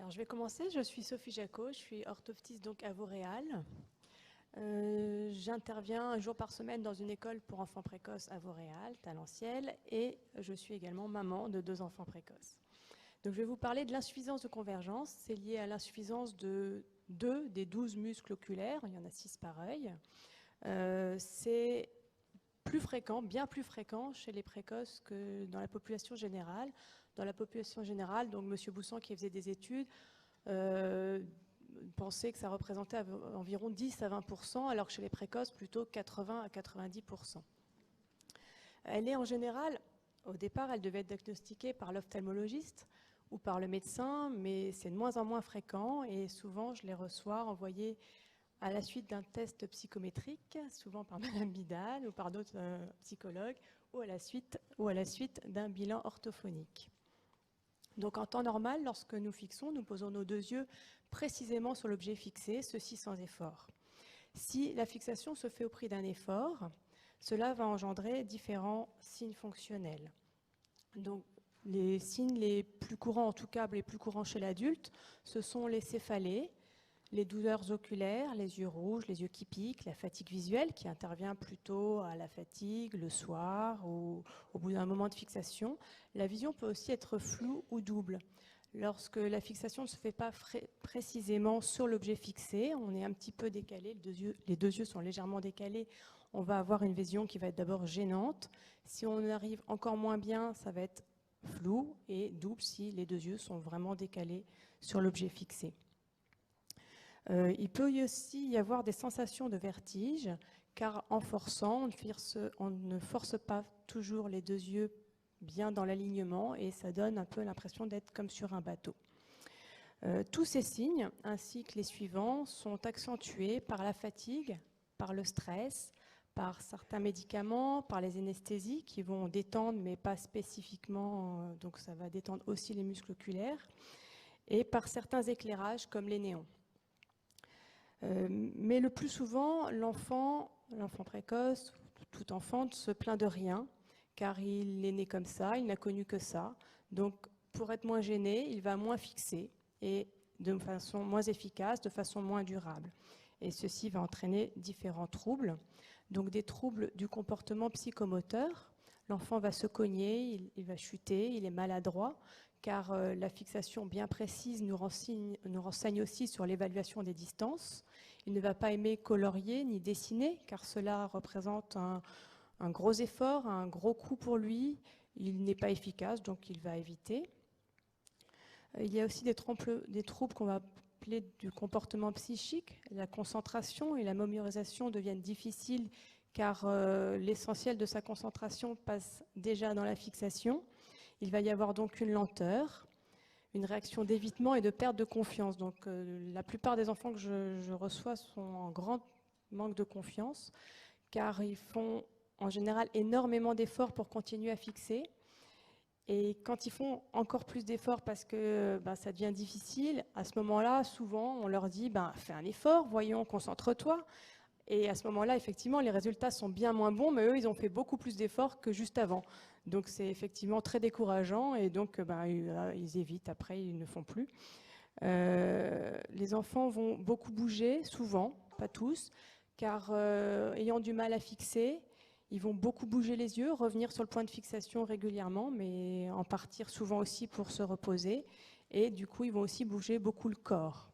Alors, je vais commencer. Je suis Sophie Jacot, je suis orthophoniste donc à Vauréal. J'interviens un jour par semaine dans une école pour enfants précoces à Vauréal, Talentiel, et je suis également maman de 2 enfants précoces. Donc, je vais vous parler de l'insuffisance de convergence. C'est lié à l'insuffisance de 2 des 12 muscles oculaires. Il y en a 6 par œil. C'est plus fréquent, bien plus fréquent chez les précoces que dans la population générale. Dans la population générale, donc M. Boussan qui faisait des études, pensait que ça représentait environ 10 à 20%, alors que chez les précoces, plutôt 80 à 90%. Elle est en général, au départ, elle devait être diagnostiquée par l'ophtalmologiste ou par le médecin, mais c'est de moins en moins fréquent et souvent je les reçois envoyés à la suite d'un test psychométrique, souvent par Madame Bidal ou par d'autres psychologues, ou à la suite d'un bilan orthophonique. Donc en temps normal, lorsque nous fixons, nous posons nos 2 yeux précisément sur l'objet fixé, ceci sans effort. Si la fixation se fait au prix d'un effort, cela va engendrer différents signes fonctionnels. Donc les signes les plus courants, en tout cas les plus courants chez l'adulte, ce sont les céphalées, les douleurs oculaires, les yeux rouges, les yeux qui piquent, la fatigue visuelle qui intervient plutôt à la fatigue, le soir ou au bout d'un moment de fixation. La vision peut aussi être floue ou double. Lorsque la fixation ne se fait pas précisément sur l'objet fixé, on est un petit peu décalé, les 2 yeux sont légèrement décalés, on va avoir une vision qui va être d'abord gênante. Si on arrive encore moins bien, ça va être flou et double si les 2 yeux sont vraiment décalés sur l'objet fixé. Il peut aussi y avoir des sensations de vertige, car en forçant, on ne force pas toujours les 2 yeux bien dans l'alignement et ça donne un peu l'impression d'être comme sur un bateau. Tous ces signes, ainsi que les suivants, sont accentués par la fatigue, par le stress, par certains médicaments, par les anesthésies qui vont détendre, mais pas spécifiquement, donc ça va détendre aussi les muscles oculaires, et par certains éclairages comme les néons. Mais le plus souvent, l'enfant précoce, tout enfant, se plaint de rien, car il est né comme ça, il n'a connu que ça. Donc, pour être moins gêné, il va moins fixer et de façon moins efficace, de façon moins durable. Et ceci va entraîner différents troubles. Donc, des troubles du comportement psychomoteur. L'enfant va se cogner, il va chuter, il est maladroit, car la fixation bien précise nous renseigne aussi sur l'évaluation des distances. Il ne va pas aimer colorier ni dessiner, car cela représente un gros effort, un gros coût pour lui. Il n'est pas efficace, donc il va éviter. Il y a aussi des troubles qu'on va appeler du comportement psychique. La concentration et la mémorisation deviennent difficiles, car l'essentiel de sa concentration passe déjà dans la fixation. Il va y avoir donc une lenteur, une réaction d'évitement et de perte de confiance. Donc la plupart des enfants que je reçois sont en grand manque de confiance, car ils font en général énormément d'efforts pour continuer à fixer. Et quand ils font encore plus d'efforts parce que ça devient difficile, à ce moment-là, souvent, on leur dit fais un effort, voyons, concentre-toi. Et à ce moment-là, effectivement, les résultats sont bien moins bons, mais eux, ils ont fait beaucoup plus d'efforts que juste avant. Donc c'est effectivement très décourageant et donc ils évitent, après ils ne font plus. Les enfants vont beaucoup bouger, souvent, pas tous, car ayant du mal à fixer, ils vont beaucoup bouger les yeux, revenir sur le point de fixation régulièrement, mais en partir souvent aussi pour se reposer. Et du coup, ils vont aussi bouger beaucoup le corps.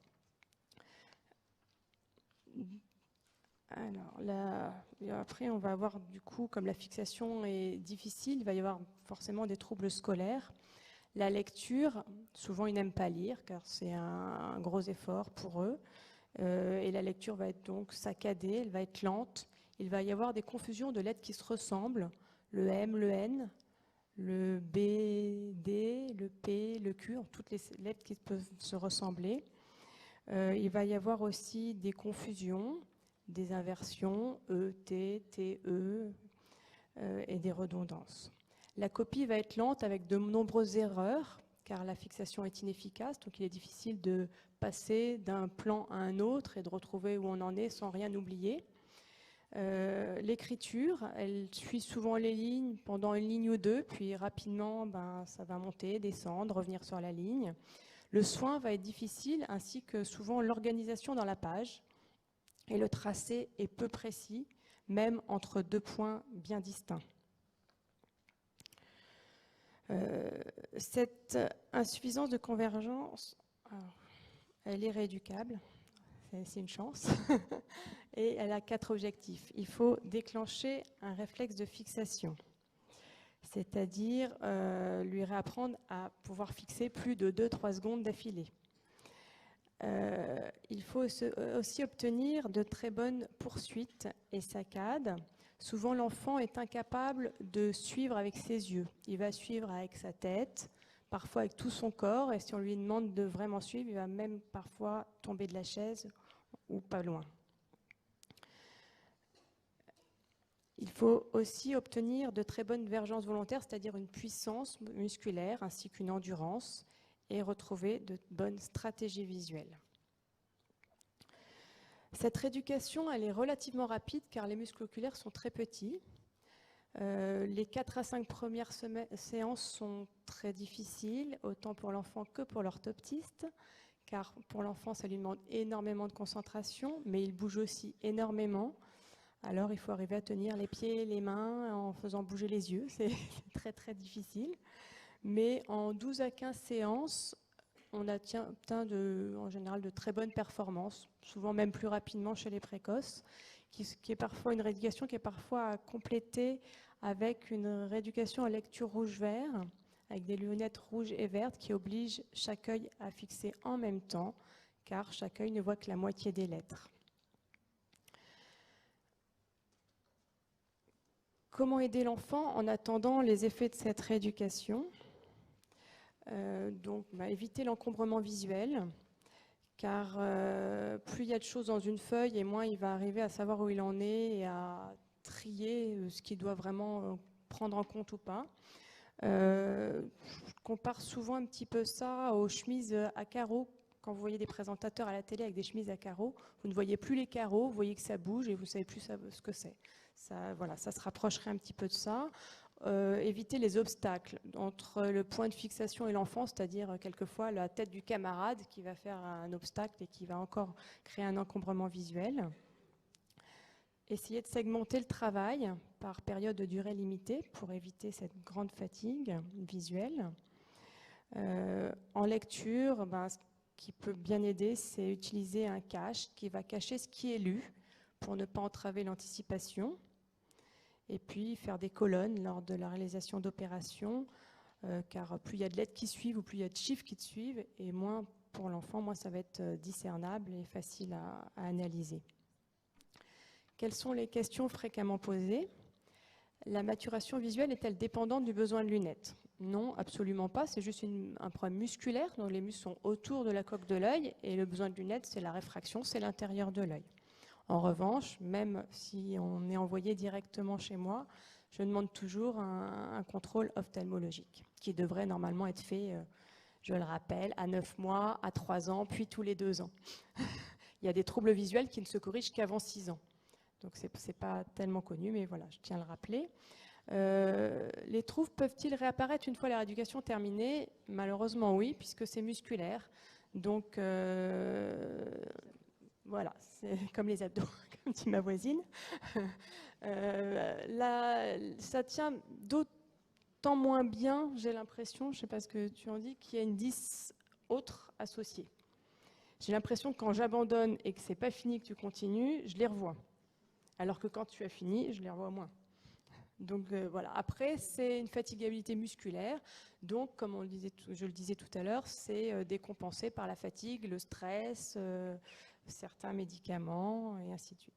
Alors là, après, on va avoir du coup, comme la fixation est difficile, il va y avoir forcément des troubles scolaires. La lecture, souvent ils n'aiment pas lire car c'est un gros effort pour eux. Et la lecture va être donc saccadée, elle va être lente. Il va y avoir des confusions de lettres qui se ressemblent, le M, le N, le B, D, le P, le Q, toutes les lettres qui peuvent se ressembler. Il va y avoir aussi des confusions, des inversions, E, T, T, E, et des redondances. La copie va être lente avec de nombreuses erreurs, car la fixation est inefficace, donc il est difficile de passer d'un plan à un autre et de retrouver où on en est sans rien oublier. L'écriture, elle suit souvent les lignes pendant une ligne ou deux, puis rapidement, ça va monter, descendre, revenir sur la ligne. Le soin va être difficile, ainsi que souvent l'organisation dans la page. Et le tracé est peu précis, même entre deux points bien distincts. Cette insuffisance de convergence, alors, elle est rééducable, c'est une chance, et elle a 4 objectifs. Il faut déclencher un réflexe de fixation, c'est-à-dire lui réapprendre à pouvoir fixer plus de 2-3 secondes d'affilée. Il faut aussi obtenir de très bonnes poursuites et saccades. Souvent, l'enfant est incapable de suivre avec ses yeux. Il va suivre avec sa tête, parfois avec tout son corps, et si on lui demande de vraiment suivre, il va même parfois tomber de la chaise ou pas loin. Il faut aussi obtenir de très bonnes vergences volontaires, c'est-à-dire une puissance musculaire ainsi qu'une endurance, et retrouver de bonnes stratégies visuelles. Cette rééducation, elle est relativement rapide car les muscles oculaires sont très petits. Les 4 à 5 premières séances sont très difficiles, autant pour l'enfant que pour l'orthoptiste, car pour l'enfant, ça lui demande énormément de concentration, mais il bouge aussi énormément. Alors, il faut arriver à tenir les pieds et les mains en faisant bouger les yeux. C'est très, très difficile. Mais en 12 à 15 séances, on atteint en général de très bonnes performances, souvent même plus rapidement chez les précoces, qui est parfois une rééducation qui est parfois complétée avec une rééducation à lecture rouge-vert, avec des lunettes rouges et vertes qui obligent chaque œil à fixer en même temps, car chaque œil ne voit que la moitié des lettres. Comment aider l'enfant en attendant les effets de cette rééducation ? Donc, éviter l'encombrement visuel, car plus il y a de choses dans une feuille, et moins il va arriver à savoir où il en est et à trier ce qu'il doit vraiment prendre en compte ou pas. Je compare souvent un petit peu ça aux chemises à carreaux. Quand vous voyez des présentateurs à la télé avec des chemises à carreaux, vous ne voyez plus les carreaux, vous voyez que ça bouge et vous ne savez plus ce que c'est. Voilà, ça se rapprocherait un petit peu de ça. Éviter les obstacles entre le point de fixation et l'enfant, c'est-à-dire quelquefois la tête du camarade qui va faire un obstacle et qui va encore créer un encombrement visuel. Essayer de segmenter le travail par période de durée limitée pour éviter cette grande fatigue visuelle. En lecture, ce qui peut bien aider, c'est utiliser un cache qui va cacher ce qui est lu pour ne pas entraver l'anticipation. Et puis faire des colonnes lors de la réalisation d'opérations, car plus il y a de lettres qui suivent ou plus il y a de chiffres qui suivent, et moins pour l'enfant, moins ça va être discernable et facile à analyser. Quelles sont les questions fréquemment posées ? La maturation visuelle est-elle dépendante du besoin de lunettes ? Non, absolument pas, c'est juste un problème musculaire, donc les muscles sont autour de la coque de l'œil, et le besoin de lunettes, c'est la réfraction, c'est l'intérieur de l'œil. En revanche, même si on est envoyé directement chez moi, je demande toujours un contrôle ophtalmologique qui devrait normalement être fait, je le rappelle, à 9 mois, à 3 ans, puis tous les 2 ans. Il y a des troubles visuels qui ne se corrigent qu'avant 6 ans. Donc ce n'est pas tellement connu, mais voilà, je tiens à le rappeler. Les troubles peuvent-ils réapparaître une fois la rééducation terminée ? Malheureusement oui, puisque c'est musculaire. Donc voilà, c'est comme les abdos, comme dit ma voisine. Ça tient d'autant moins bien, j'ai l'impression, je ne sais pas ce que tu en dis, qu'il y a une 10 autres associées. J'ai l'impression que quand j'abandonne et que ce n'est pas fini, que tu continues, je les revois. Alors que quand tu as fini, je les revois moins. Donc voilà. Après, c'est une fatigabilité musculaire. Donc, comme je le disais tout à l'heure, c'est décompensé par la fatigue, le stress, certains médicaments, et ainsi de suite.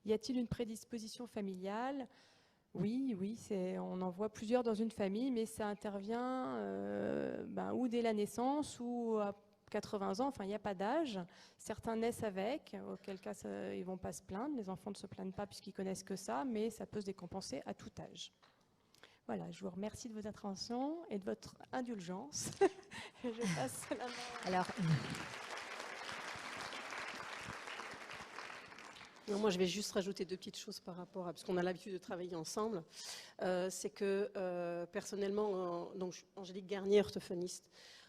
Y a-t-il une prédisposition familiale ? Oui, on en voit plusieurs dans une famille, mais ça intervient ou dès la naissance ou à 80 ans, enfin il n'y a pas d'âge. Certains naissent avec, auquel cas ils ne vont pas se plaindre, les enfants ne se plaignent pas puisqu'ils connaissent que ça, mais ça peut se décompenser à tout âge. Voilà, je vous remercie de votre attention et de votre indulgence. Je passe la main. Alors, moi, je vais juste rajouter 2 petites choses par rapport à, parce qu'on a l'habitude de travailler ensemble. C'est que personnellement, donc Angélique Garnier, orthophoniste,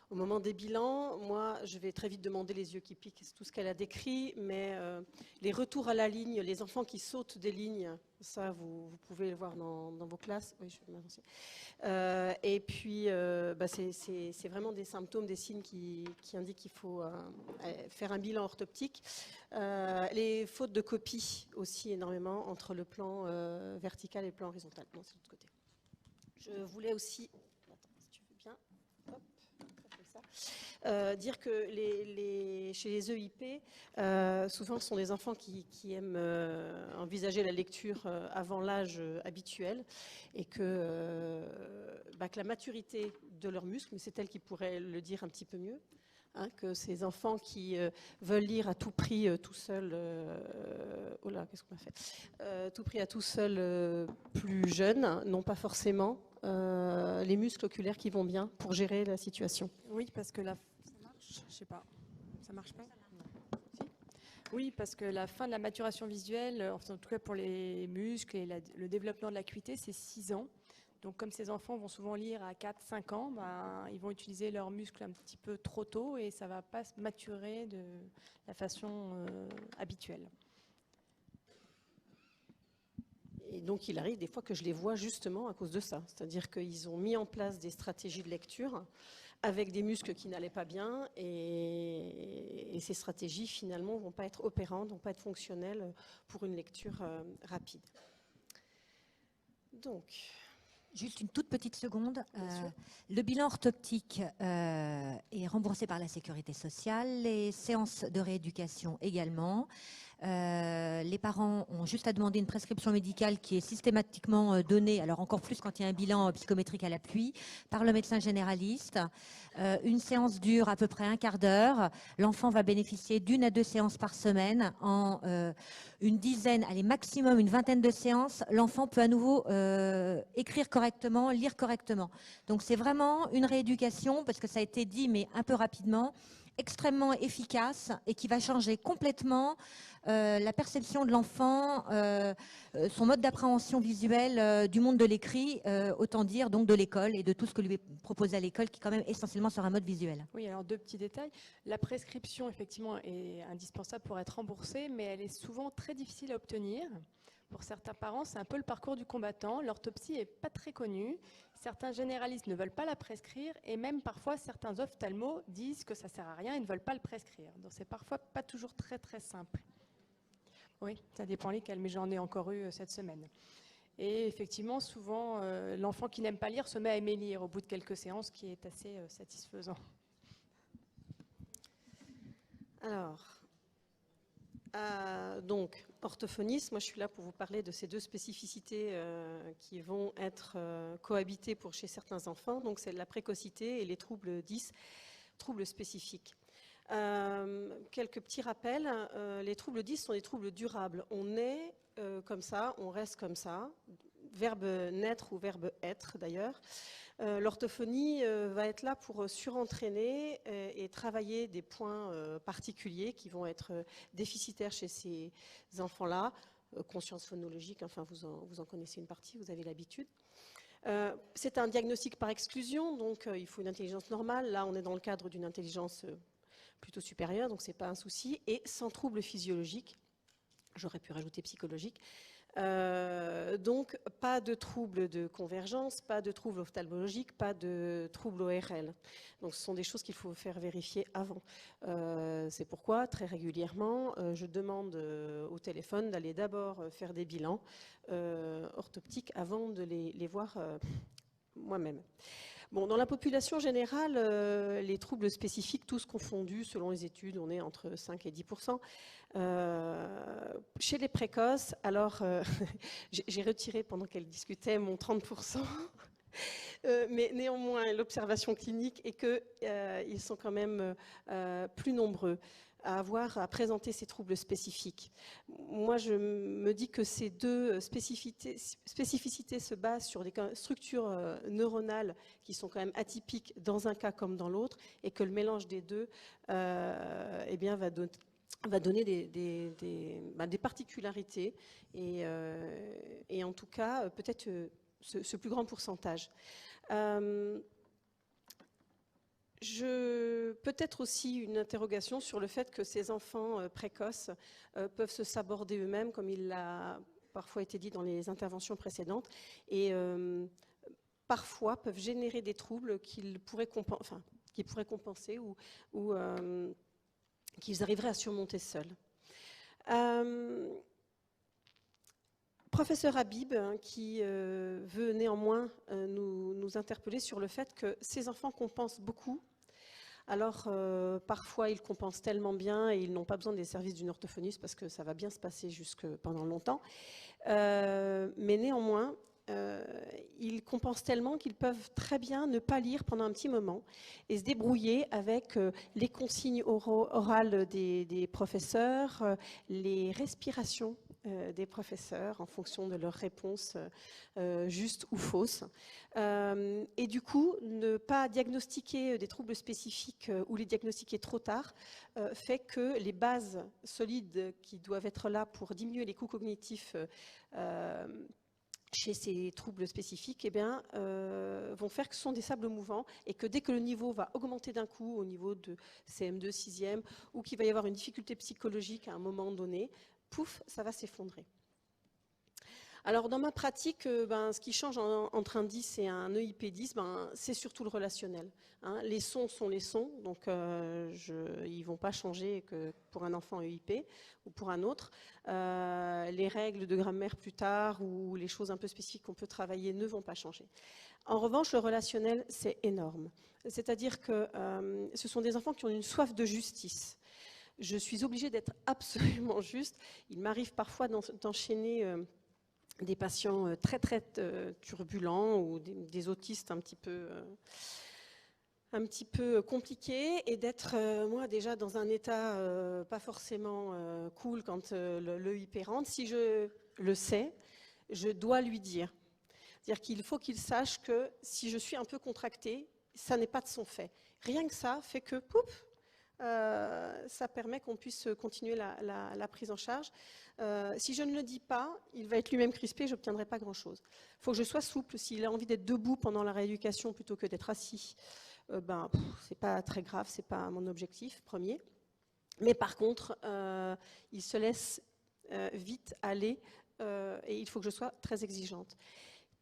Au moment des bilans, moi, je vais très vite demander les yeux qui piquent, c'est tout ce qu'elle a décrit, mais les retours à la ligne, les enfants qui sautent des lignes, ça, vous pouvez le voir dans vos classes. Oui, je vais m'avancer. Et puis, c'est vraiment des symptômes, des signes qui indiquent qu'il faut faire un bilan orthoptique. Les fautes de copie aussi énormément entre le plan vertical et le plan horizontal. Non, c'est de l'autre côté. Je voulais aussi... Attends, si tu veux bien... Hop. Dire que chez les EIP, souvent ce sont des enfants qui aiment envisager la lecture avant l'âge habituel et que la maturité de leurs muscles, mais c'est elle qui pourrait le dire un petit peu mieux, hein, que ces enfants qui veulent lire à tout prix tout seul, oh là, qu'est-ce qu'on a fait, tout prix à tout seul plus jeunes, n'ont pas forcément les muscles oculaires qui vont bien pour gérer la situation. Oui, parce que ça marche, je sais pas, ça marche pas. Si. Oui, parce que la fin de la maturation visuelle, en tout cas pour les muscles et le développement de l'acuité, c'est 6 ans. Donc comme ces enfants vont souvent lire à 4-5 ans, ils vont utiliser leurs muscles un petit peu trop tôt et ça ne va pas se maturer de la façon habituelle. Et donc, il arrive des fois que je les vois justement à cause de ça. C'est-à-dire qu'ils ont mis en place des stratégies de lecture avec des muscles qui n'allaient pas bien et ces stratégies, finalement, ne vont pas être opérantes, ne vont pas être fonctionnelles pour une lecture rapide. Donc... Juste une toute petite seconde. Le bilan orthoptique est remboursé par la Sécurité sociale, les séances de rééducation également. Les parents ont juste à demander une prescription médicale qui est systématiquement donnée, alors encore plus quand il y a un bilan psychométrique à l'appui, par le médecin généraliste. Une séance dure à peu près un quart d'heure. L'enfant va bénéficier d'1 à 2 séances par semaine. En une dizaine, allez maximum une vingtaine de séances, l'enfant peut à nouveau écrire correctement, lire correctement. Donc c'est vraiment une rééducation, parce que ça a été dit mais un peu rapidement, extrêmement efficace et qui va changer complètement la perception de l'enfant, son mode d'appréhension visuelle du monde de l'écrit, autant dire donc de l'école et de tout ce que lui est proposé à l'école, qui est quand même essentiellement sur un mode visuel. Oui, alors 2 petits détails. La prescription, effectivement, est indispensable pour être remboursée, mais elle est souvent très difficile à obtenir. Pour certains parents, c'est un peu le parcours du combattant. L'orthopsie n'est pas très connue. Certains généralistes ne veulent pas la prescrire et même parfois certains ophtalmos disent que ça ne sert à rien et ne veulent pas le prescrire. Donc c'est parfois pas toujours très très simple. Oui, ça dépend lesquels, mais j'en ai encore eu cette semaine. Et effectivement, souvent, l'enfant qui n'aime pas lire se met à aimer lire au bout de quelques séances, qui est assez satisfaisant. Alors, donc, orthophonisme, moi je suis là pour vous parler de ces 2 spécificités qui vont être cohabitées chez certains enfants. Donc c'est la précocité et les troubles 10, troubles spécifiques. Quelques petits rappels. Les troubles 10 sont des troubles durables. On naît comme ça, on reste comme ça. Verbe naître ou verbe être d'ailleurs. L'orthophonie va être là pour surentraîner et travailler des points particuliers qui vont être déficitaires chez ces enfants-là. Conscience phonologique, enfin vous en connaissez une partie, vous avez l'habitude. C'est un diagnostic par exclusion, donc il faut une intelligence normale. Là, on est dans le cadre d'une intelligence plutôt supérieure, donc ce n'est pas un souci. Et sans trouble physiologique, j'aurais pu rajouter psychologique. Donc, pas de trouble de convergence, pas de trouble ophtalmologique, pas de trouble ORL. Donc, ce sont des choses qu'il faut faire vérifier avant. C'est pourquoi, très régulièrement, je demande au téléphone d'aller d'abord faire des bilans orthoptiques avant de les voir moi-même. Bon, dans la population générale, les troubles spécifiques, tous confondus, selon les études, on est entre 5 et 10%. Chez les précoces, alors j'ai retiré pendant qu'elle discutait mon 30%, mais néanmoins l'observation clinique est qu'ils sont quand même plus nombreux à présenter ces troubles spécifiques. Moi, je me dis que ces 2 spécificités se basent sur des structures neuronales qui sont quand même atypiques dans un cas comme dans l'autre, et que le mélange des 2 eh bien, va donner des particularités et en tout cas peut-être ce plus grand pourcentage. Peut-être aussi une interrogation sur le fait que ces enfants précoces peuvent se saborder eux-mêmes, comme il l'a parfois été dit dans les interventions précédentes, et parfois peuvent générer des troubles qu'ils pourraient compenser ou qu'ils arriveraient à surmonter seuls. Professeur Habib, qui veut néanmoins nous interpeller sur le fait que ces enfants compensent beaucoup. Alors, parfois, ils compensent tellement bien et ils n'ont pas besoin des services d'une orthophoniste parce que ça va bien se passer pendant longtemps. Mais néanmoins, ils compensent tellement qu'ils peuvent très bien ne pas lire pendant un petit moment et se débrouiller avec les consignes orales des professeurs, les respirations des professeurs en fonction de leurs réponses justes ou fausses. Et du coup, ne pas diagnostiquer des troubles spécifiques ou les diagnostiquer trop tard fait que les bases solides qui doivent être là pour diminuer les coûts cognitifs chez ces troubles spécifiques, vont faire que ce sont des sables mouvants et que dès que le niveau va augmenter d'un coup au niveau de CM2, 6e, ou qu'il va y avoir une difficulté psychologique à un moment donné, pouf, ça va s'effondrer. Alors dans ma pratique, ce qui change entre un 10 et un EIP 10, c'est surtout le relationnel. Hein. Les sons sont les sons, donc ils ne vont pas changer que pour un enfant EIP ou pour un autre. Les règles de grammaire plus tard ou les choses un peu spécifiques qu'on peut travailler ne vont pas changer. En revanche, le relationnel, c'est énorme. C'est-à-dire que ce sont des enfants qui ont une soif de justice. Je suis obligée d'être absolument juste. Il m'arrive parfois d'enchaîner des patients très turbulents ou des autistes un petit peu compliqués et d'être moi déjà dans un état pas forcément cool quand l'EIP rentre. Si je le sais, je dois lui dire. C'est-à-dire qu'il faut qu'il sache que si je suis un peu contractée, ça n'est pas de son fait. Rien que ça fait que pouf, ça permet qu'on puisse continuer la prise en charge. Si je ne le dis pas, il va être lui-même crispé, je n'obtiendrai pas grand-chose. Il faut que je sois souple. S'il a envie d'être debout pendant la rééducation plutôt que d'être assis, c'est pas très grave, c'est pas mon objectif premier. Mais par contre, il se laisse vite aller et il faut que je sois très exigeante.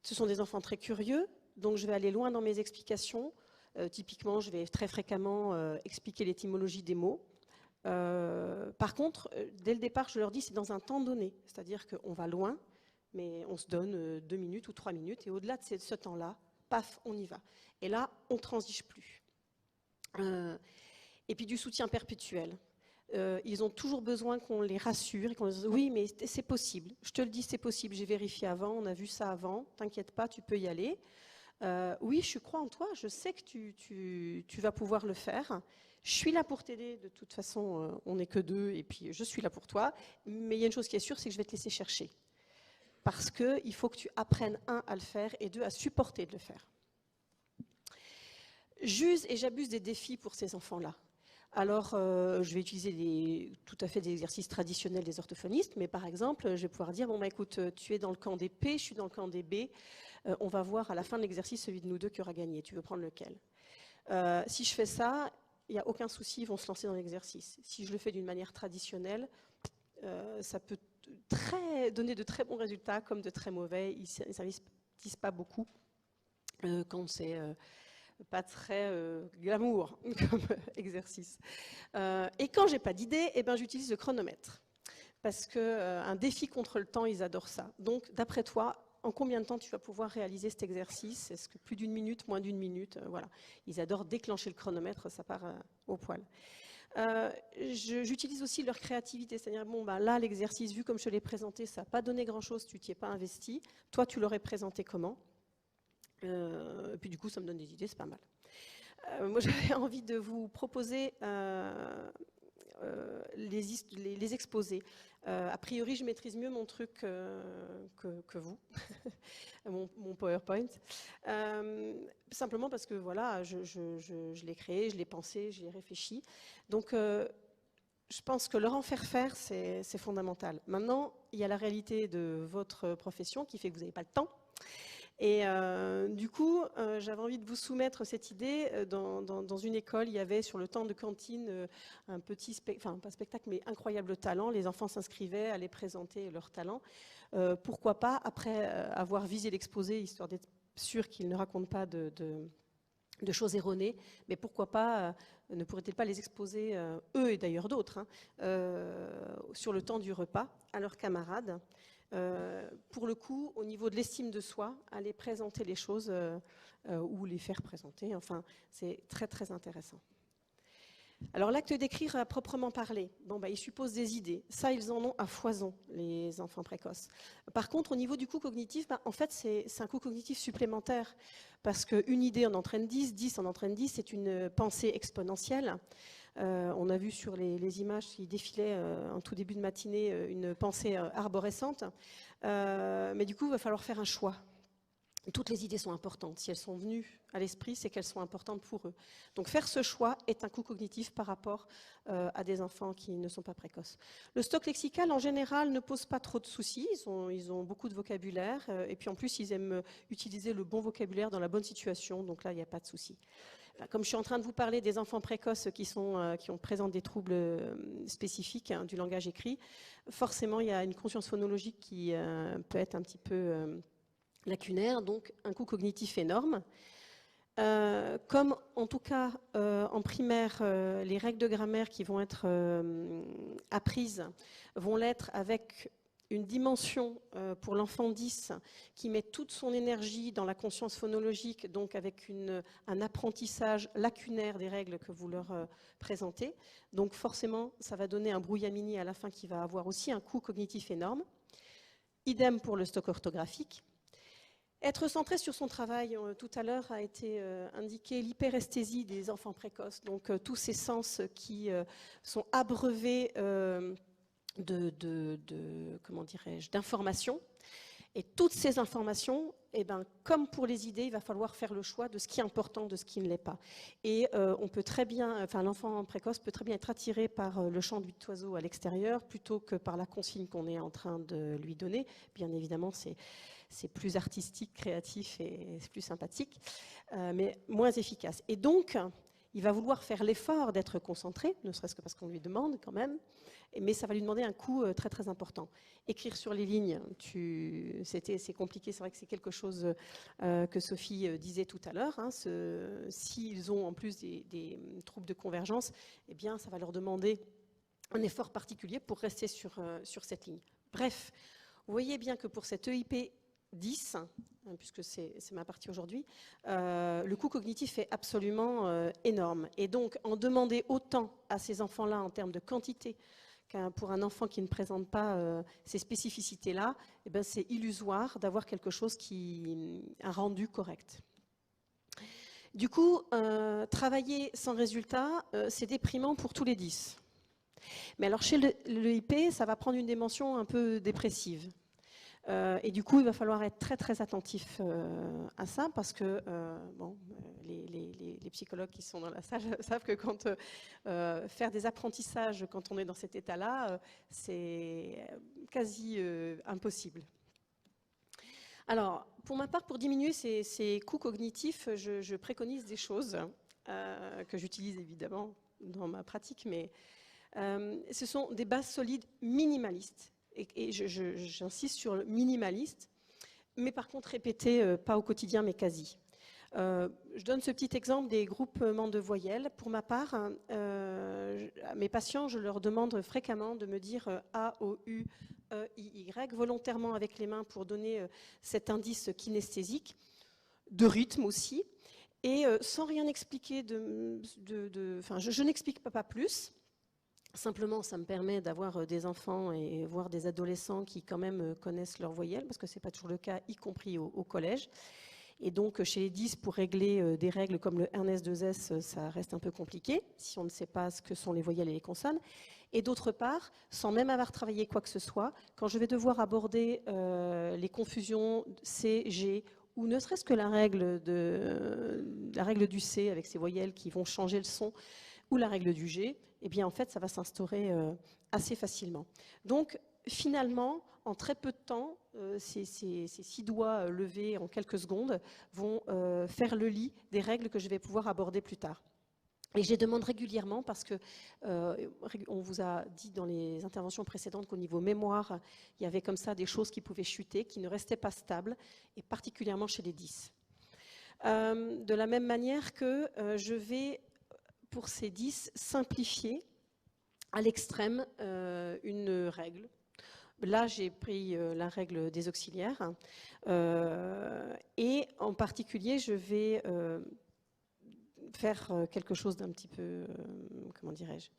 Ce sont des enfants très curieux, donc je vais aller loin dans mes explications. Typiquement, je vais très fréquemment expliquer l'étymologie des mots. Par contre, dès le départ, je leur dis c'est dans un temps donné, c'est-à-dire qu'on va loin, mais on se donne 2 minutes ou 3 minutes, et au-delà de ce temps-là, paf, on y va. Et là, on ne transige plus. Et puis du soutien perpétuel. Ils ont toujours besoin qu'on les rassure et qu'on leur dise oui, mais c'est possible. Je te le dis, c'est possible. J'ai vérifié avant, on a vu ça avant. T'inquiète pas, tu peux y aller. Oui, je crois en toi. Je sais que tu vas pouvoir le faire. Je suis là pour t'aider. De toute façon, on n'est que 2 et puis je suis là pour toi. Mais il y a une chose qui est sûre, c'est que je vais te laisser chercher. Parce qu'il faut que tu apprennes, 1, à le faire et 2, à supporter de le faire. J'use et j'abuse des défis pour ces enfants-là. Alors, je vais utiliser tout à fait des exercices traditionnels des orthophonistes, mais par exemple, je vais pouvoir dire, bon, écoute, tu es dans le camp des P, je suis dans le camp des B, on va voir à la fin de l'exercice celui de nous deux qui aura gagné, tu veux prendre lequel? Si je fais ça, il n'y a aucun souci, ils vont se lancer dans l'exercice. Si je le fais d'une manière traditionnelle, ça peut donner de très bons résultats comme de très mauvais, ils ne s'investissent pas beaucoup quand c'est... pas très glamour comme exercice. Et quand j'ai pas d'idée, j'utilise le chronomètre. Parce qu'un défi contre le temps, ils adorent ça. Donc, d'après toi, en combien de temps tu vas pouvoir réaliser cet exercice? Est-ce que plus d'1 minute, moins d'1 minute? Voilà. Ils adorent déclencher le chronomètre, ça part au poil. J'utilise aussi leur créativité, c'est-à-dire, là, l'exercice, vu comme je te l'ai présenté, ça n'a pas donné grand-chose, tu t'y es pas investi. Toi, tu l'aurais présenté comment? Et puis du coup, ça me donne des idées, c'est pas mal. Moi, j'avais envie de vous proposer les exposés. A priori, je maîtrise mieux mon truc que vous, mon PowerPoint. Simplement parce que voilà, je l'ai créé, je l'ai pensé, j'y ai réfléchi. Donc, je pense que leur en faire, c'est fondamental. Maintenant, il y a la réalité de votre profession qui fait que vous n'avez pas le temps. Et du coup, j'avais envie de vous soumettre cette idée. Dans une école, il y avait sur le temps de cantine un petit, enfin pas spectacle, mais incroyable talent. Les enfants s'inscrivaient, allaient présenter leur talent. Pourquoi pas, après avoir visé l'exposé, histoire d'être sûr qu'ils ne racontent pas de choses erronées, mais pourquoi pas, ne pourraient-ils pas les exposer, eux et d'ailleurs d'autres, sur le temps du repas, à leurs camarades. Pour le coup, au niveau de l'estime de soi, aller présenter les choses ou les faire présenter, enfin, c'est très très intéressant. Alors l'acte d'écrire à proprement parler, il suppose des idées. Ça, ils en ont à foison, les enfants précoces. Par contre, au niveau du coût cognitif, en fait, c'est un coût cognitif supplémentaire. Parce qu'une idée en entraîne 10, 10 en entraîne 10, c'est une pensée exponentielle. On a vu sur les images qui défilaient en tout début de matinée une pensée arborescente. Mais du coup, il va falloir faire un choix. Toutes les idées sont importantes. Si elles sont venues à l'esprit, c'est qu'elles sont importantes pour eux. Donc faire ce choix est un coût cognitif par rapport à des enfants qui ne sont pas précoces. Le stock lexical, en général, ne pose pas trop de soucis. Ils ont beaucoup de vocabulaire. Et puis en plus, ils aiment utiliser le bon vocabulaire dans la bonne situation. Donc là, il n'y a pas de souci. Comme je suis en train de vous parler des enfants précoces qui présentent des troubles spécifiques du langage écrit, forcément, il y a une conscience phonologique qui peut être un petit peu lacunaire, donc un coût cognitif énorme. Comme en tout cas en primaire, les règles de grammaire qui vont être apprises vont l'être avec une dimension pour l'enfant 10 qui met toute son énergie dans la conscience phonologique, donc avec un apprentissage lacunaire des règles que vous leur présentez. Donc forcément, ça va donner un brouillamini à la fin qui va avoir aussi un coût cognitif énorme. Idem pour le stock orthographique. Être centré sur son travail, tout à l'heure a été indiqué l'hyperesthésie des enfants précoces, donc tous ces sens qui sont abreuvés comment dirais-je, d'informations. Et toutes ces informations, comme pour les idées, il va falloir faire le choix de ce qui est important, de ce qui ne l'est pas. Et on peut très bien, l'enfant précoce peut très bien être attiré par le chant du oiseau à l'extérieur plutôt que par la consigne qu'on est en train de lui donner. Bien évidemment, c'est plus artistique, créatif et c'est plus sympathique, mais moins efficace. Et donc, il va vouloir faire l'effort d'être concentré, ne serait-ce que parce qu'on lui demande quand même, mais ça va lui demander un coût très très important. Écrire sur les lignes, c'est compliqué, c'est vrai que c'est quelque chose que Sophie disait tout à l'heure. S'ils ont en plus des troubles de convergence, eh bien ça va leur demander un effort particulier pour rester sur cette ligne. Bref, vous voyez bien que pour cette EIP 10, puisque c'est ma partie aujourd'hui, le coût cognitif est absolument énorme. Et donc, en demander autant à ces enfants-là en termes de quantité pour un enfant qui ne présente pas ces spécificités-là, c'est illusoire d'avoir quelque chose un rendu correct. Du coup, travailler sans résultat, c'est déprimant pour tous les 10. Mais alors, chez l'EIP, ça va prendre une dimension un peu dépressive. Et du coup, il va falloir être très très attentif à ça parce que les psychologues qui sont dans la salle savent que quand faire des apprentissages quand on est dans cet état-là, c'est quasi impossible. Alors, pour ma part, pour diminuer ces coûts cognitifs, je préconise des choses que j'utilise évidemment dans ma pratique, mais ce sont des bases solides minimalistes. Et j'insiste sur le minimaliste, mais par contre répété, pas au quotidien, mais quasi. Je donne ce petit exemple des groupements de voyelles. Pour ma part, à mes patients, je leur demande fréquemment de me dire A, O, U, E, I, Y, volontairement avec les mains pour donner cet indice kinesthésique, de rythme aussi, et sans rien expliquer, je n'explique pas plus. Simplement, ça me permet d'avoir des enfants et voire des adolescents qui quand même connaissent leurs voyelles, parce que ce n'est pas toujours le cas, y compris au collège. Et donc, chez les 10, pour régler des règles comme le 1S, 2S, ça reste un peu compliqué, si on ne sait pas ce que sont les voyelles et les consonnes. Et d'autre part, sans même avoir travaillé quoi que ce soit, quand je vais devoir aborder les confusions C, G, ou ne serait-ce que la règle du C avec ses voyelles qui vont changer le son, ou la règle du G, eh bien en fait ça va s'instaurer assez facilement. Donc finalement, en très peu de temps, ces 6 doigts levés en quelques secondes vont faire le lit des règles que je vais pouvoir aborder plus tard. Et je les demande régulièrement parce que on vous a dit dans les interventions précédentes qu'au niveau mémoire, il y avait comme ça des choses qui pouvaient chuter, qui ne restaient pas stables, et particulièrement chez les 10. De la même manière que je vais, pour ces 10, simplifier à l'extrême une règle. Là, j'ai pris la règle des auxiliaires et en particulier, je vais faire quelque chose d'un petit peu, comment dirais-je,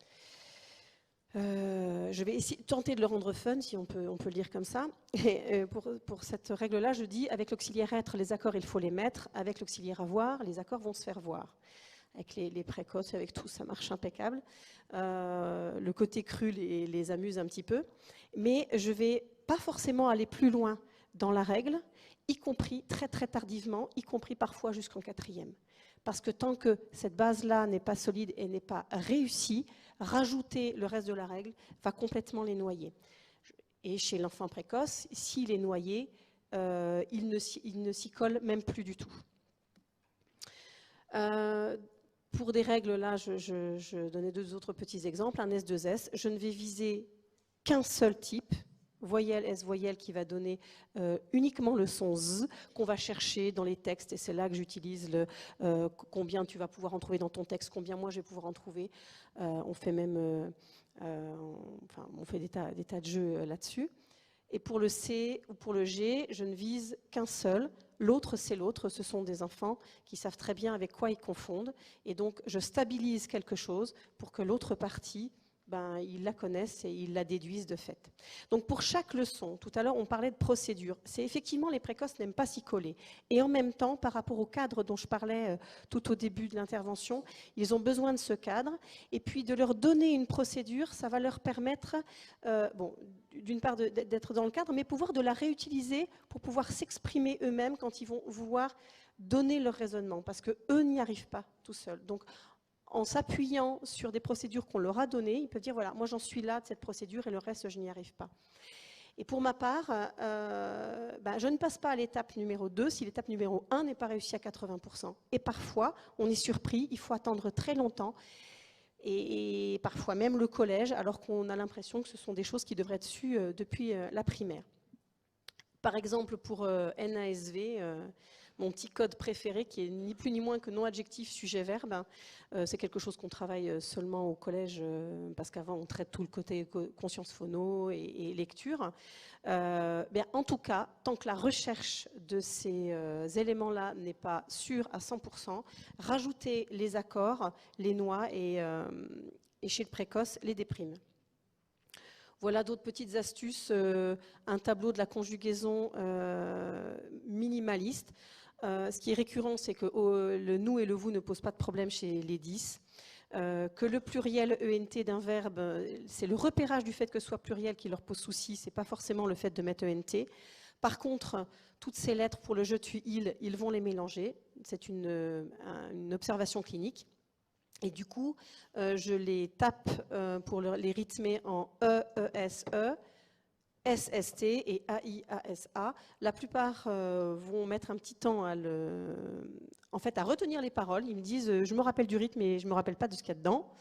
je vais essayer, tenter de le rendre fun, si on peut le dire comme ça. Et pour cette règle-là, je dis, avec l'auxiliaire être, les accords, il faut les mettre. Avec l'auxiliaire avoir, les accords vont se faire voir. Avec les précoces, avec tout, ça marche impeccable. Le côté cru les amuse un petit peu. Mais je ne vais pas forcément aller plus loin dans la règle, y compris très très tardivement, y compris parfois jusqu'en 4e. Parce que tant que cette base-là n'est pas solide et n'est pas réussie, rajouter le reste de la règle va complètement les noyer. Et chez l'enfant précoce, s'il est noyé, il ne s'y colle même plus du tout. Pour des règles, là, je donnais 2 autres petits exemples. Un S2S, je ne vais viser qu'un seul type, voyelle S voyelle, qui va donner uniquement le son Z qu'on va chercher dans les textes, et c'est là que j'utilise le combien tu vas pouvoir en trouver dans ton texte, combien moi je vais pouvoir en trouver. On fait même on fait des tas de jeux là-dessus. Et pour le C ou pour le G, je ne vise qu'un seul. L'autre, c'est l'autre. Ce sont des enfants qui savent très bien avec quoi ils confondent. Et donc, je stabilise quelque chose pour que l'autre partie, ils la connaissent et ils la déduisent de fait. Donc pour chaque leçon, tout à l'heure on parlait de procédure, c'est effectivement les précoces n'aiment pas s'y coller. Et en même temps, par rapport au cadre dont je parlais tout au début de l'intervention, ils ont besoin de ce cadre. Et puis de leur donner une procédure, ça va leur permettre, d'une part d'être dans le cadre, mais pouvoir de la réutiliser pour pouvoir s'exprimer eux-mêmes quand ils vont vouloir donner leur raisonnement, parce qu'eux n'y arrivent pas tout seuls. Donc, en s'appuyant sur des procédures qu'on leur a données, ils peuvent dire, voilà, moi j'en suis là de cette procédure et le reste, je n'y arrive pas. Et pour ma part, je ne passe pas à l'étape numéro 2 si l'étape numéro 1 n'est pas réussie à 80%. Et parfois, on est surpris, il faut attendre très longtemps, et parfois même le collège, alors qu'on a l'impression que ce sont des choses qui devraient être sues depuis la primaire. Par exemple, pour NASV, mon petit code préféré, qui est ni plus ni moins que non-adjectif, sujet-verbe. C'est quelque chose qu'on travaille seulement au collège, parce qu'avant, on traite tout le côté conscience phono et lecture. En tout cas, tant que la recherche de ces éléments-là n'est pas sûre à 100%, rajouter les accords, les noix et chez le précoce, les déprimes. Voilà d'autres petites astuces, un tableau de la conjugaison minimaliste. Ce qui est récurrent, c'est que le nous et le vous ne posent pas de problème chez les 10. Que le pluriel ENT d'un verbe, c'est le repérage du fait que ce soit pluriel qui leur pose souci, c'est pas forcément le fait de mettre ENT. Par contre, toutes ces lettres pour le je, tu, ils vont les mélanger. C'est une observation clinique. Et du coup, je les tape pour les rythmer en E, ESE, SST et AIASA. La plupart vont mettre un petit temps à retenir les paroles. Ils me disent, je me rappelle du rythme et je ne me rappelle pas de ce qu'il y a dedans.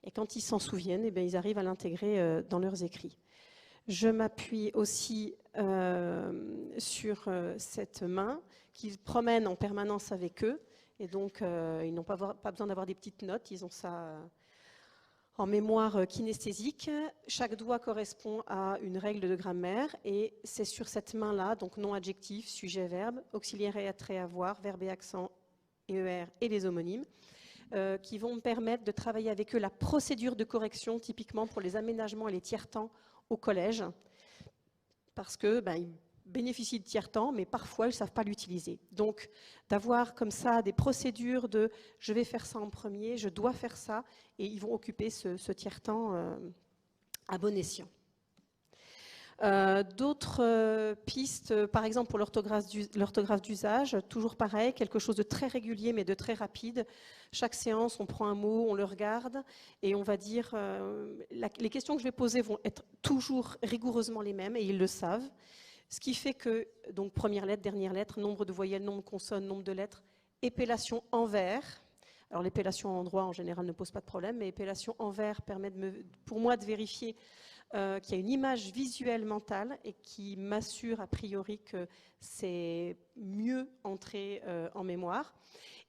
Et quand ils s'en souviennent, ils arrivent à l'intégrer dans leurs écrits. Je m'appuie aussi sur cette main qu'ils promènent en permanence avec eux. Et donc, ils n'ont pas besoin d'avoir des petites notes, ils ont ça en mémoire kinesthésique. Chaque doigt correspond à une règle de grammaire et c'est sur cette main-là, donc nom adjectif, sujet, verbe, auxiliaire et attrait avoir, verbe et accent, ER et les homonymes, qui vont me permettre de travailler avec eux la procédure de correction, typiquement pour les aménagements et les tiers-temps au collège, parce que ils bénéficient de tiers-temps, mais parfois ils ne savent pas l'utiliser. Donc, d'avoir comme ça des procédures de « je vais faire ça en premier, je dois faire ça », et ils vont occuper ce tiers-temps à bon escient. D'autres pistes, par exemple pour l'orthographe d'usage, toujours pareil, quelque chose de très régulier mais de très rapide. Chaque séance, on prend un mot, on le regarde et on va dire, les questions que je vais poser vont être toujours rigoureusement les mêmes et ils le savent. Ce qui fait que, donc première lettre, dernière lettre, nombre de voyelles, nombre de consonnes, nombre de lettres, épellation en vers. Alors l'épellation en droit en général ne pose pas de problème, mais épellation en vers permet pour moi de vérifier qu'il y a une image visuelle mentale et qui m'assure a priori que c'est mieux entré en mémoire.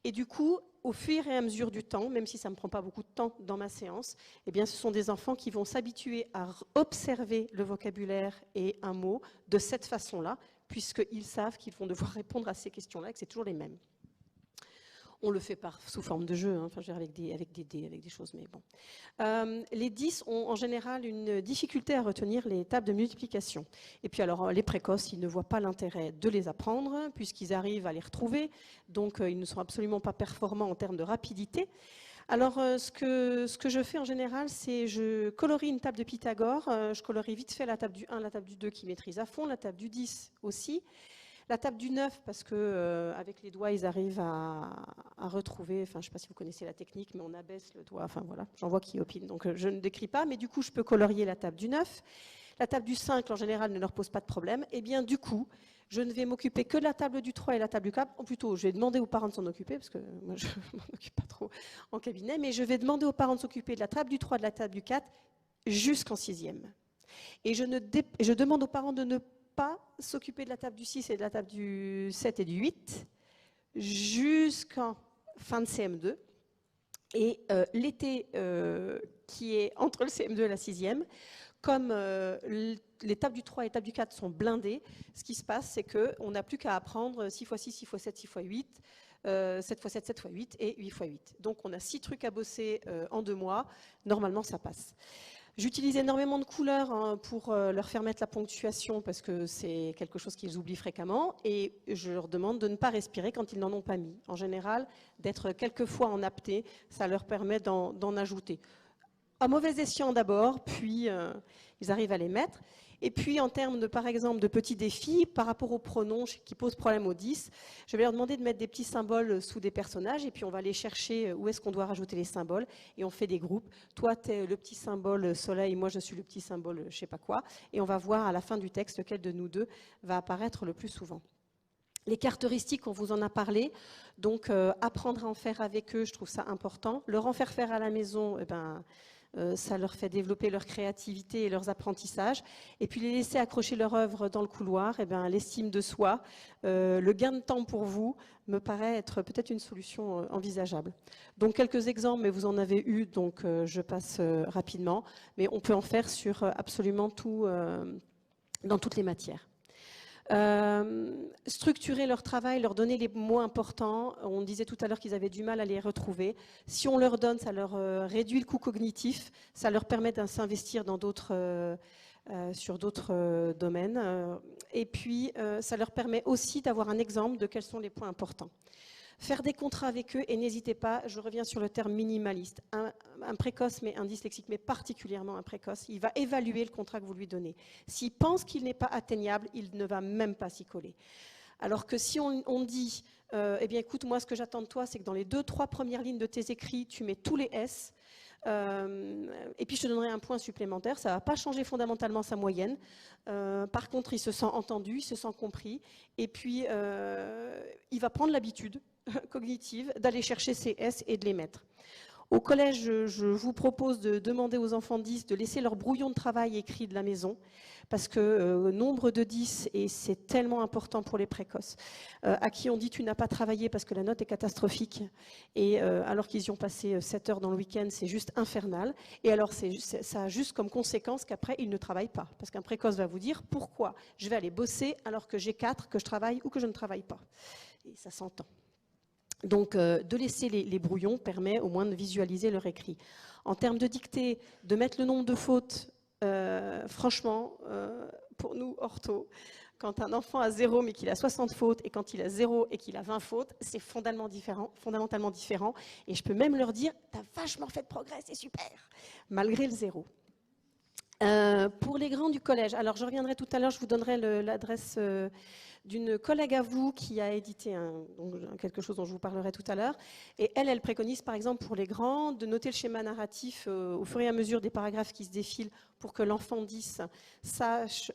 Et du coup, au fur et à mesure du temps, même si ça ne me prend pas beaucoup de temps dans ma séance, eh bien, ce sont des enfants qui vont s'habituer à observer le vocabulaire et un mot de cette façon-là, puisqu'ils savent qu'ils vont devoir répondre à ces questions-là et que c'est toujours les mêmes. On le fait sous forme de jeu, hein, enfin, je veux dire avec des dés, avec des choses, mais bon. Les 10 ont en général une difficulté à retenir les tables de multiplication. Et puis alors, les précoces, ils ne voient pas l'intérêt de les apprendre, puisqu'ils arrivent à les retrouver, donc ils ne sont absolument pas performants en termes de rapidité. Alors, ce que je fais en général, c'est je colorie une table de Pythagore, je colorie vite fait la table du 1, la table du 2 qui maîtrisent à fond, la table du 10 aussi. La table du 9, parce qu'avec les doigts, ils arrivent à retrouver, enfin, je ne sais pas si vous connaissez la technique, mais on abaisse le doigt, enfin voilà, j'en vois qui opinent, donc je ne décris pas, mais du coup, je peux colorier la table du 9. La table du 5, en général, ne leur pose pas de problème. Et bien, du coup, je ne vais m'occuper que de la table du 3 et la table du 4, ou plutôt, je vais demander aux parents de s'en occuper, parce que moi, je ne m'en occupe pas trop en cabinet, mais je vais demander aux parents de s'occuper de la table du 3 et de la table du 4 jusqu'en 6e. Et je demande aux parents de ne pas s'occuper de la table du 6 et de la table du 7 et du 8 jusqu'en fin de CM2. Et l'été qui est entre le CM2 et la 6e, comme les tables du 3 et les tables du 4 sont blindées, ce qui se passe, c'est qu'on n'a plus qu'à apprendre 6 x 6, 6 x 7, 6 x 8, 7 x 7, 7 x 8 et 8 x 8. Donc on a 6 trucs à bosser en 2 mois. Normalement, ça passe. J'utilise énormément de couleurs pour leur faire mettre la ponctuation parce que c'est quelque chose qu'ils oublient fréquemment et je leur demande de ne pas respirer quand ils n'en ont pas mis. En général, d'être quelques fois en apnée, ça leur permet d'en ajouter. À mauvais escient d'abord, puis ils arrivent à les mettre. Et puis en termes de, par exemple, de petits défis, par rapport aux pronoms qui posent problème aux 10, je vais leur demander de mettre des petits symboles sous des personnages et puis on va aller chercher où est-ce qu'on doit rajouter les symboles et on fait des groupes. Toi, tu es le petit symbole soleil, moi je suis le petit symbole je sais pas quoi. Et on va voir à la fin du texte lequel de nous deux va apparaître le plus souvent. Les caractéristiques, on vous en a parlé, donc apprendre à en faire avec eux, je trouve ça important. Leur en faire à la maison, ça leur fait développer leur créativité et leurs apprentissages. Et puis les laisser accrocher leur œuvre dans le couloir, l'estime de soi, le gain de temps pour vous me paraît être peut-être une solution envisageable. Donc quelques exemples, mais vous en avez eu, donc je passe rapidement. Mais on peut en faire sur absolument tout, dans toutes les matières. Structurer leur travail, leur donner les mots importants. On disait tout à l'heure qu'ils avaient du mal à les retrouver. Si on leur donne, ça leur réduit le coût cognitif, ça leur permet de s'investir dans sur d'autres domaines. Et puis, ça leur permet aussi d'avoir un exemple de quels sont les points importants. Faire des contrats avec eux, et n'hésitez pas, je reviens sur le terme minimaliste. Un précoce, mais un dyslexique, mais particulièrement un précoce, il va évaluer le contrat que vous lui donnez. S'il pense qu'il n'est pas atteignable, il ne va même pas s'y coller. Alors que si on dit, eh bien écoute, moi ce que j'attends de toi, c'est que dans les 2-3 premières lignes de tes écrits, tu mets tous les S, et puis je te donnerai un point supplémentaire, ça ne va pas changer fondamentalement sa moyenne. Par contre, il se sent entendu, il se sent compris, et puis il va prendre l'habitude cognitive d'aller chercher ces S et de les mettre. Au collège, je vous propose de demander aux enfants 10 de laisser leur brouillon de travail écrit de la maison, parce que nombre de 10, et c'est tellement important pour les précoces, à qui on dit tu n'as pas travaillé parce que la note est catastrophique, et alors qu'ils y ont passé 7 heures dans le week-end, c'est juste infernal, et alors ça a juste comme conséquence qu'après ils ne travaillent pas, parce qu'un précoce va vous dire pourquoi je vais aller bosser alors que j'ai 4, que je travaille ou que je ne travaille pas, et ça s'entend. Donc, de laisser les brouillons permet au moins de visualiser leur écrit. En termes de dictée, de mettre le nombre de fautes, franchement, pour nous, ortho, quand un enfant a 0 mais qu'il a 60 fautes, et quand il a 0 et qu'il a 20 fautes, c'est fondamentalement différent. Et je peux même leur dire, t'as vachement fait de progrès, c'est super, malgré le 0. Pour les grands du collège, alors je reviendrai tout à l'heure, je vous donnerai l'adresse d'une collègue à vous qui a édité quelque chose dont je vous parlerai tout à l'heure. Et elle préconise par exemple pour les grands de noter le schéma narratif au fur et à mesure des paragraphes qui se défilent pour que l'enfant 10 sache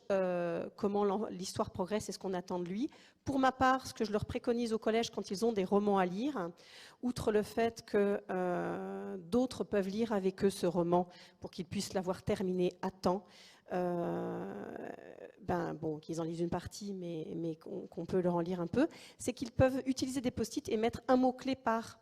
comment l'histoire progresse et ce qu'on attend de lui. Pour ma part, ce que je leur préconise au collège quand ils ont des romans à lire, outre le fait que d'autres peuvent lire avec eux ce roman pour qu'ils puissent l'avoir terminé à temps, qu'ils en lisent une partie, mais qu'on peut leur en lire un peu, c'est qu'ils peuvent utiliser des post-it et mettre un mot-clé par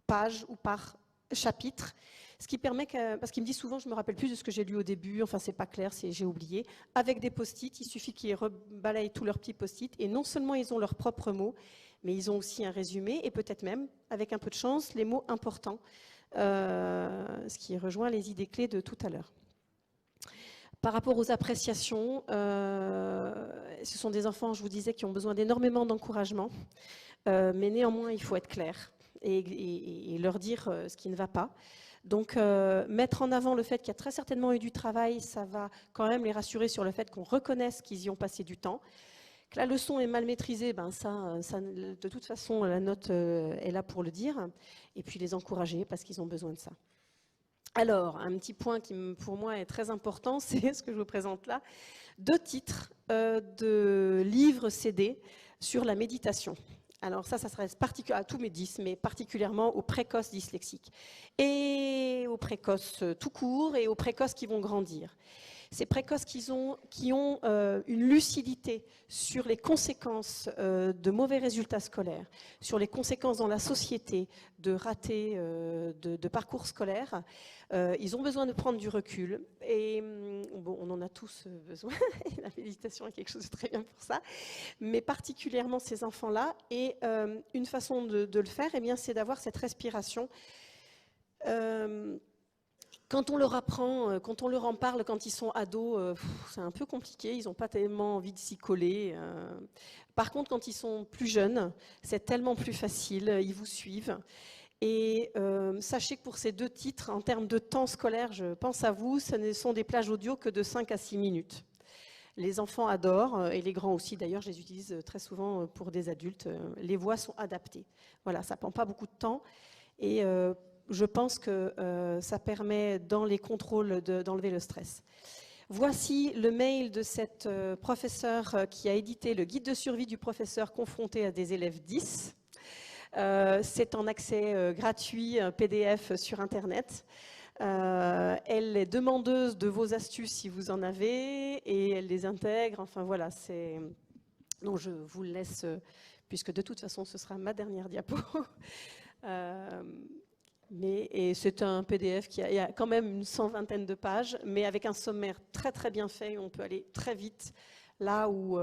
page ou par chapitre, ce qui permet parce qu'ils me disent souvent, je me rappelle plus de ce que j'ai lu au début, enfin c'est pas clair, j'ai oublié. Avec des post-it, il suffit qu'ils rebalayent tous leurs petits post-it, et non seulement ils ont leurs propres mots, mais ils ont aussi un résumé, et peut-être même, avec un peu de chance, les mots importants, ce qui rejoint les idées clés de tout à l'heure. Par rapport aux appréciations, ce sont des enfants, je vous disais, qui ont besoin d'énormément d'encouragement, mais néanmoins, il faut être clair et leur dire ce qui ne va pas. Donc, mettre en avant le fait qu'il y a très certainement eu du travail, ça va quand même les rassurer sur le fait qu'on reconnaisse qu'ils y ont passé du temps. Que la leçon est mal maîtrisée, de toute façon, la note est là pour le dire. Et puis les encourager parce qu'ils ont besoin de ça. Alors, un petit point qui, pour moi, est très important, c'est ce que je vous présente là. 2 titres de livres CD sur la méditation. Alors ça s'adresse à tous mes 10, mais particulièrement aux précoces dyslexiques. Et aux précoces tout court et aux précoces qui vont grandir. Ces précoces qui ont une lucidité sur les conséquences de mauvais résultats scolaires, sur les conséquences dans la société de ratés de parcours scolaires, ils ont besoin de prendre du recul. Et bon, on en a tous besoin, et la méditation est quelque chose de très bien pour ça, mais particulièrement ces enfants-là. Et une façon de le faire, c'est d'avoir cette respiration. Quand on leur apprend, quand on leur en parle quand ils sont ados, c'est un peu compliqué, ils n'ont pas tellement envie de s'y coller. Par contre, quand ils sont plus jeunes, c'est tellement plus facile, ils vous suivent. Et sachez que pour ces 2 titres, en termes de temps scolaire, je pense à vous, ce ne sont des plages audio que de 5 à 6 minutes. Les enfants adorent, et les grands aussi, d'ailleurs, je les utilise très souvent pour des adultes. Les voix sont adaptées. Voilà, ça ne prend pas beaucoup de temps. Et je pense que ça permet, dans les contrôles, d'enlever le stress. Voici le mail de cette professeure qui a édité le guide de survie du professeur confronté à des élèves 10. C'est en accès gratuit, PDF sur Internet. Elle est demandeuse de vos astuces si vous en avez, et elle les intègre. Enfin voilà, donc je vous le laisse, puisque de toute façon ce sera ma dernière diapo. Et c'est un PDF il y a quand même une 120aine de pages, mais avec un sommaire très très bien fait. On peut aller très vite là où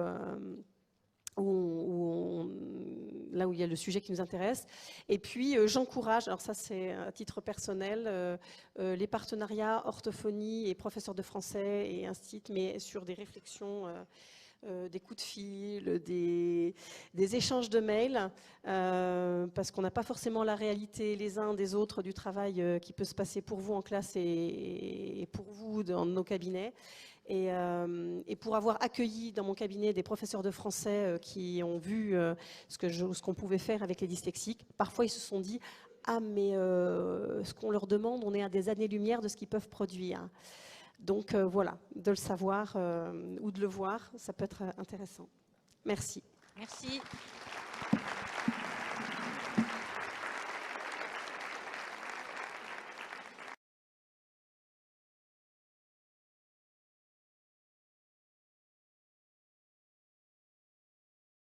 il y a le sujet qui nous intéresse. Et puis j'encourage, alors ça c'est à titre personnel, les partenariats orthophonie et professeurs de français et institut, mais sur des réflexions, des coups de fil, des échanges de mails, parce qu'on n'a pas forcément la réalité les uns des autres du travail qui peut se passer pour vous en classe et pour vous dans nos cabinets. Et pour avoir accueilli dans mon cabinet des professeurs de français qui ont vu ce qu'on pouvait faire avec les dyslexiques, parfois ils se sont dit « Ah, mais ce qu'on leur demande, on est à des années-lumière de ce qu'ils peuvent produire ». Donc voilà, de le savoir ou de le voir, ça peut être intéressant. Merci. Merci.